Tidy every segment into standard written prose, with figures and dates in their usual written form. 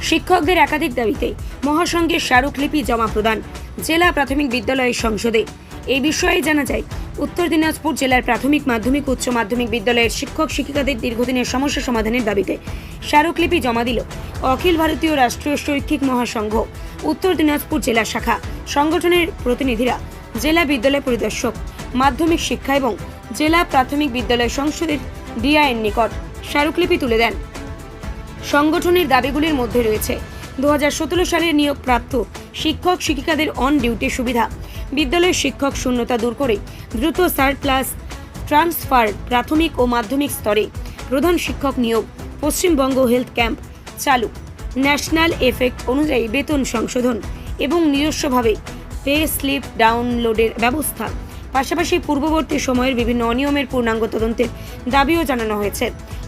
শিক্ষকদের একাধিক দাবিতে মহাসংঘের স্মারকলিপি জমা প্রদান জেলা প্রাথমিক বিদ্যালয়ের সংসদে। এই বিষয়ে জানা যায়, উত্তর দিনাজপুর জেলার প্রাথমিক, মাধ্যমিক, উচ্চ মাধ্যমিক বিদ্যালয়ের শিক্ষক শিক্ষিকাদের দীর্ঘদিনের সমস্যা সমাধানের দাবিতে স্মারকলিপি জমা দিল অখিল ভারতীয় রাষ্ট্রীয় শৈক্ষিক মহাসংঘ উত্তর দিনাজপুর জেলা শাখা। সংগঠনের প্রতিনিধিরা জেলা বিদ্যালয় পরিদর্শক, মাধ্যমিক শিক্ষা এবং জেলা প্রাথমিক বিদ্যালয় সংসদের ডিআইয়ের নিকট স্মারকলিপি তুলে দেন। সংগঠনের দাবিগুলির মধ্যে রয়েছে 2017 সালের নিয়োগপ্রাপ্ত শিক্ষক শিক্ষিকাদের অন ডিউটি সুবিধা, বিদ্যালয়ের শিক্ষক শূন্যতা দূর করে দ্রুত সারপ্লাস ট্রান্সফার, প্রাথমিক ও মাধ্যমিক স্তরে প্রধান শিক্ষক নিয়োগ, পশ্চিমবঙ্গ হেলথ ক্যাম্প চালু, ন্যাশনাল এফেক্ট অনুযায়ী বেতন সংশোধন এবং নিজস্বভাবে পে স্লিপ ডাউনলোডের ব্যবস্থা। পাশাপাশি পূর্ববর্তী সময়ের বিভিন্ন অনিয়মের পূর্ণাঙ্গ তদন্তের দাবিও জানানো হয়েছে।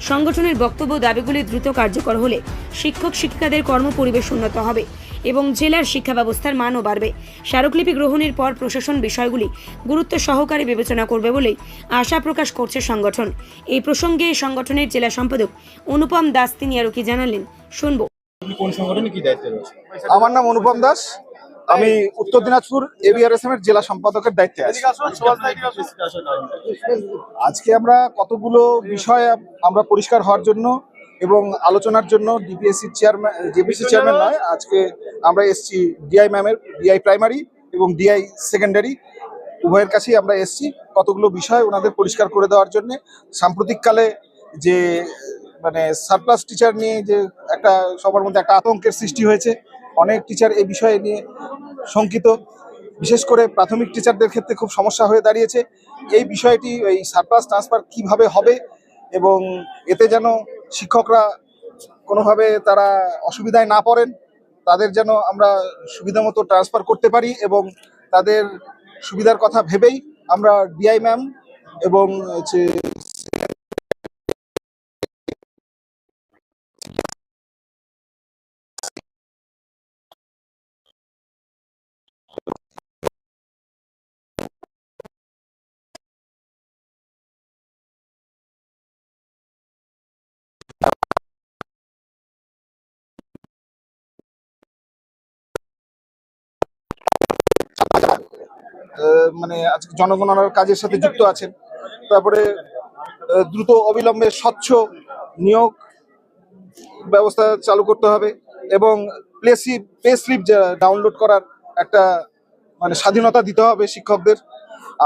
সংগঠনের বক্তব্য, দাবিগুলি দ্রুত কার্যকর হলে শিক্ষক শিক্ষিকাদের কর্মপরিবেশ উন্নত হবে এবং জেলার শিক্ষা ব্যবস্থার মানও বাড়বে। স্মারকলিপি গ্রহণের পর প্রশাসন বিষয়গুলি গুরুত্ব সহকারে বিবেচনা করবে বলেই আশা প্রকাশ করছে সংগঠন। এই প্রসঙ্গে সংগঠনের জেলা সম্পাদক অনুপম দাস তিনি আরও কি জানালেন, শুনব। কোন সংগঠনে কি দায়িত্বে রয়েছে? আমার নাম অনুপম দাস, আমি উত্তর দিনাজপুর এবিআরএসএম এর জেলা সম্পাদকের দায়িত্বে আছি। আজকে আমরা কতগুলো বিষয় আমরা পরিষ্কার হওয়ার জন্য এবং আলোচনার জন্য ডিপিএসসি চেয়ারম্যান নয়, আজকে আমরা এসছি ডিআই ম্যামের, ডিআই প্রাইমারি এবং ডিআই সেকেন্ডারি উভয়ের কাছেই আমরা এসছি কতগুলো বিষয় ওনাদের পরিষ্কার করে দেওয়ার জন্য। সাম্প্রতিককালে যে সারপ্লাস টিচার নিয়ে যে একটা সবার মধ্যে একটা আতঙ্কের সৃষ্টি হয়েছে, অনেক টিচার এই বিষয়ে নিয়ে শঙ্কিত, বিশেষ করে প্রাথমিক টিচারদের ক্ষেত্রে খুব সমস্যা হয়ে দাঁড়িয়েছে। এই বিষয়টি এই সারপ্লাস ট্রান্সফার কিভাবে হবে এবং এতে যেন শিক্ষকরা কোনোভাবে তারা অসুবিধায় না পড়েন, তাদের যেন আমরা সুবিধা মতো ট্রান্সফার করতে পারি এবং তাদের সুবিধার কথা ভেবেই আমরা ডিআই ম্যাম এবং আজকে জনগণনার কাজের সাথে যুক্ত আছেন। তারপরে দ্রুত অবিলম্বে স্বচ্ছ নিয়োগ ব্যবস্থা চালু করতে হবে এবং পে স্লিপ ডাউনলোড করার একটা স্বাধীনতা দিতে হবে শিক্ষকদের।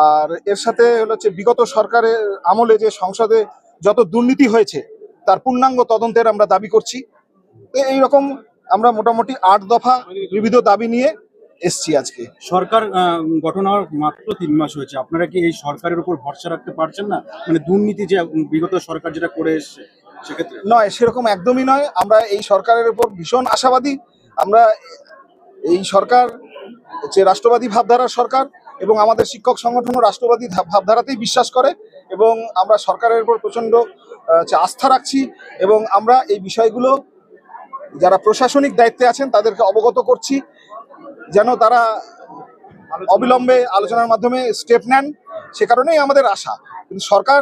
আর এর সাথে হচ্ছে বিগত সরকারের আমলে যে সংসদে যত দুর্নীতি হয়েছে তার পূর্ণাঙ্গ তদন্তের আমরা দাবি করছি। এইরকম আমরা মোটামুটি 8 দফা বিবিধ দাবি নিয়ে এসছি। আজকে সরকার গঠন হওয়ার মাত্র 3 মাস হয়েছে, আপনারা কি এই সরকারের উপর ভরসা রাখতে পারছেন না? দুর্নীতি যে বিগত সরকার যেটা করে এসছে সেক্ষেত্রে নয়, সেরকম একদমই নয়। আমরা এই সরকারের উপর ভীষণ আশাবাদী। আমরা এই সরকার হচ্ছে রাষ্ট্রবাদী ভাবধারার সরকার এবং আমাদের শিক্ষক সংগঠনও রাষ্ট্রবাদী ভাবধারাতেই বিশ্বাস করে এবং আমরা সরকারের উপর প্রচন্ড আস্থা রাখছি এবং আমরা এই বিষয়গুলো যারা প্রশাসনিক দায়িত্বে আছেন তাদেরকে অবগত করছি যেন তারা অবিলম্বে আলোচনার মাধ্যমে স্টেপ নেন। সে কারণেই আমাদের আশা। কিন্তু সরকার,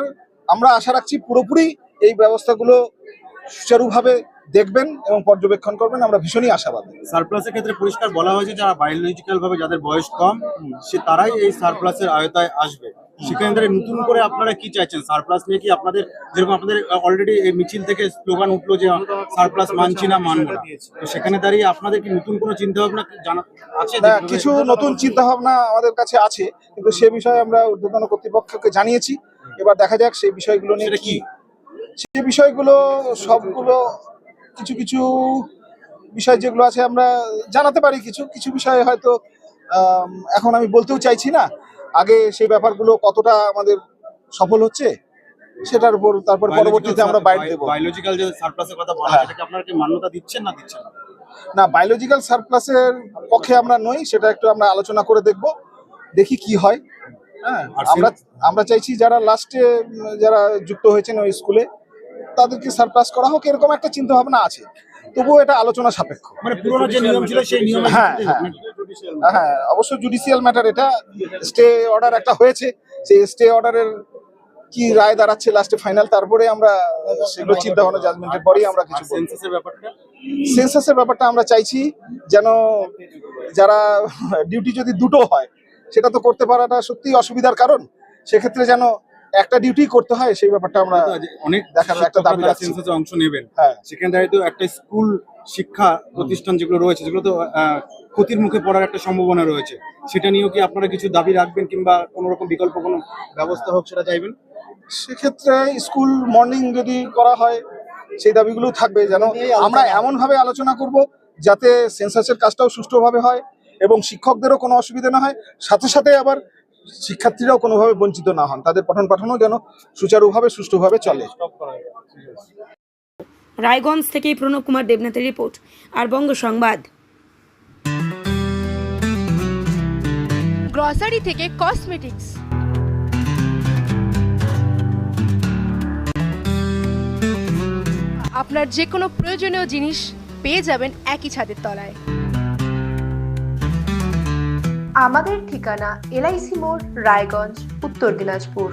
আমরা আশা রাখছি, পুরোপুরি এই ব্যবস্থাগুলো সুচারুভাবে দেখবেন এবং পর্যবেক্ষণ করবেন। আমরা ভীষণই আশাবাদী। সারপ্লাসের ক্ষেত্রে পরিষ্কার বলা হয়েছে যারা বায়োলজিক্যাল ভাবে যাদের বয়স কম তারাই এই সারপ্লাসের আওতায় আসবে। সেখানে নতুন করে আপনারা কি চাইছেন? সারপ্লাস নিয়ে কি আপনাদের, যেরকম আপনাদের অলরেডি এই মিছিল থেকে স্লোগান উঠলো যে সারপ্লাস মানছি না, মানবো না, তো সেখানে দাঁড়িয়ে আপনাদের কি নতুন কোনো চিন্তা ভাবনা জানা আছে? কিছু নতুন চিন্তা ভাবনা আমাদের কাছে আছে, কিন্তু সে বিষয়ে আমরা ঊর্ধ্বতন কর্তৃপক্ষকে জানিয়েছি। এবার দেখা যাক সেই বিষয়গুলো নিয়ে কি। সেই বিষয়গুলো সবগুলো কিছু কিছু বিষয় যেগুলো আছে আমরা জানাতে পারি, কিছু কিছু বিষয়ে হয়তো এখন আমি বলতেও চাইছি না। আগে সেই ব্যাপারগুলো কতটা আমাদের সফল হচ্ছে সেটার উপর তারপর পরবর্তীতে আমরা বাইট দেব। বায়োলজিক্যাল যে সারপ্লাসের কথা বলা, সেটাকে আপনারা কি মান্যতা দিচ্ছেন না দিচ্ছেন না? না, বায়োলজিক্যাল সারপ্লাসের পক্ষে আমরা নই, সেটা একটু আমরা আলোচনা করে দেখি কি হয়। হ্যাঁ, আমরা চাইছি যারা লাস্টে যারা যুক্ত হয়েছেন ওই স্কুলে তাদেরকে সারপ্লাস করা হোক, এরকম একটা চিন্তা ভাবনা আছে। তবুও এটা আলোচনা সাপেক্ষ। পুরোনো যে নিয়ম ছিল সেই নিয়ম। হ্যাঁ, অবশ্যই জুডিশিয়াল ম্যাটার। এটা স্টে অর্ডার একটা হয়েছে, সেই স্টে অর্ডারের কি রায় দাঁড়াচ্ছে লাস্টে ফাইনাল, তারপরে আমরা সেগুলো চিন্তা ভাবনা জাজমেন্টের পরেই আমরা কিছু বলবো। সেন্সাসের ব্যাপারটা সেন্সাসের ব্যাপারটা আমরা চাইছি যেন যারা ডিউটি যদি দুটো হয় সেটা তো করতে পারাটা সত্যি অসুবিধার কারণ, সেক্ষেত্রে যেন একটা ডিউটি করতে হয় সেই ব্যাপারটা আমরা অনেক দেখার একটা দাবি রাখছি। সেন্সাসে অংশ নেবেন, হ্যাঁ। সেখানে দাঁড়িয়ে তো একটা স্কুল শিক্ষা প্রতিষ্ঠান যেগুলো রয়েছে সেগুলো তো ক্ষতির মুখে পড়ার একটা সম্ভাবনা রয়েছে, সেটা নিয়েও কি আপনারা কিছু দাবি রাখবেন কিংবা কোনো রকম বিকল্প কোনো ব্যবস্থা হোক সেটা চাইবেন? সেক্ষেত্রে স্কুল মর্নিং যদি করা হয় সেই দাবিগুলো থাকবে, যেন আমরা এমন ভাবে আলোচনা করব যাতে সেন্সাসের কাজটাও সুষ্ঠুভাবে হয় এবং শিক্ষকদেরও কোনো অসুবিধা না হয়, সাথে সাথে আবার শিক্ষার্থীরাও কোনোভাবে বঞ্চিত না হন, তাদের পঠন পাঠনও যেন সুচারুভাবে সুষ্ঠুভাবে চলে। রায়গঞ্জ থেকে প্রণব কুমার দেবনাথের রিপোর্ট, আর বঙ্গ সংবাদ। গ্রসারি থেকে কসমেটিক্স, আপনার যে কোনো প্রয়োজনীয় জিনিস পেয়ে যাবেন একই ছাদের তলায়। আমাদের ঠিকানা LIC মোড়, রায়গঞ্জ, উত্তর দিনাজপুর।